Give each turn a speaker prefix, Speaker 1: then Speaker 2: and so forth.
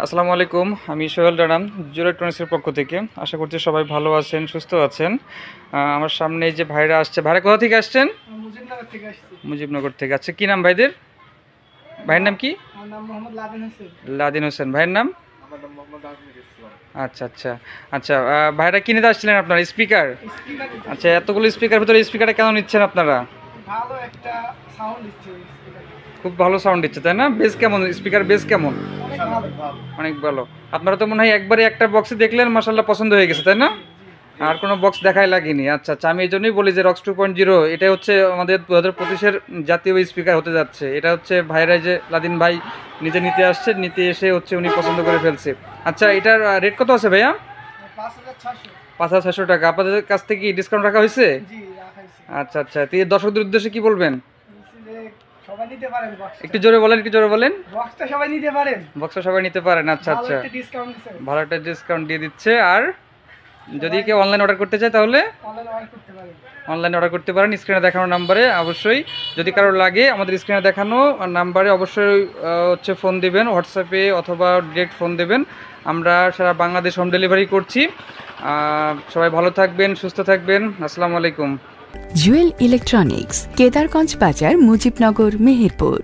Speaker 1: আসসালামু আলাইকুম। আমি সোহেল রানাম, জিরো ইলেকট্রনিক্সের পক্ষ থেকে। আশা করছি সবাই ভালো আছেন, সুস্থ আছেন। আমার সামনে এই যে ভাইরা আসছে, ভাইরা কোথা থেকে আসছেন?
Speaker 2: মুজিবনগর থেকে আসছি।
Speaker 1: মুজিবনগর থেকে। আচ্ছা, কি নাম ভাইদের? ভাইয়ের নাম কি?
Speaker 2: আমার নাম মোহাম্মদ লাদেন হোসেন।
Speaker 1: লাদিন হোসেন। ভাইয়ের নাম?
Speaker 2: আমার নাম মোহাম্মদ আজমির ইসলাম।
Speaker 1: আচ্ছা আচ্ছা আচ্ছা। ভাইরা কিনে আসছিলেন আপনার স্পিকার?
Speaker 2: স্পিকার
Speaker 1: আচ্ছা, এতগুলো স্পিকার ভিতরে স্পিকারটা কেন নিচ্ছেন আপনারা?
Speaker 2: ভালো একটা সাউন্ড দিচ্ছে স্পিকার।
Speaker 1: খুব ভালো সাউন্ড দিচ্ছে, তাই না? বেস কেমন? স্পিকার বেস কেমন?
Speaker 2: অনেক ভালো।
Speaker 1: অনেক ভালো। আপনারা তো মনে হয় একবারে একটা বক্সে দেখলেন, মাশাআল্লাহ পছন্দ হয়ে গেছে, তাই না? আর কোনো বক্স দেখাই লাগেনি। আচ্ছা আচ্ছা, আমি এই জন্যই বলি যে রক্স 2.0 এটা হচ্ছে আমাদের 2025-এর জাতীয় স্পিকার হতে যাচ্ছে। এটা হচ্ছে ভাইরা যে লাদিন ভাই নিজে নিতে আসছে, নিতে এসে হচ্ছে উনি পছন্দ করে ফেলছে। আচ্ছা, এটার রেট কত আছে ভাইয়া?
Speaker 2: 5600।
Speaker 1: 5600 টাকা। আপনাদের কাছ থেকে কি ডিসকাউন্ট রাখা হয়েছে?
Speaker 2: জি, রাখাইছি।
Speaker 1: আচ্ছা আচ্ছা, তো এই দর্শকদের উদ্দেশ্যে কি বলবেন?
Speaker 2: যে সবাই নিতে পারেন বক্সটা।
Speaker 1: একটু জোরে বলেন, একটু জোরে বলেন।
Speaker 2: বক্সটা সবাই নিতে পারেন।
Speaker 1: বক্সটা সবাই নিতে পারেন। আচ্ছা
Speaker 2: ভালো
Speaker 1: আচ্ছা,
Speaker 2: একটা ডিসকাউন্ট দিছে।
Speaker 1: ভালো একটা ডিসকাউন্ট দিয়ে দিচ্ছে। আর যদি কেউ অনলাইন অর্ডার করতে চায় তাহলে
Speaker 2: অনলাইনে অর্ডার করতে পারেন।
Speaker 1: অনলাইনে অর্ডার করতে পারেন স্ক্রিনে দেখানো নাম্বারে। অবশ্যই যদি কারো লাগে আমাদের স্ক্রিনে দেখানো নাম্বারে অবশ্যই হচ্ছে ফোন দিবেন, হোয়াটসঅ্যাপে অথবা ডিরেক্ট ফোন দেবেন। আমরা সারা বাংলাদেশ হোম ডেলিভারি করছি। সবাই ভালো থাকবেন, সুস্থ থাকবেন। আসসালামু আলাইকুম।
Speaker 3: জুয়েল ইলেকট্রনিক্স, কেদারগঞ্জ বাজার, মুজিবনগর, মেহেরপুর।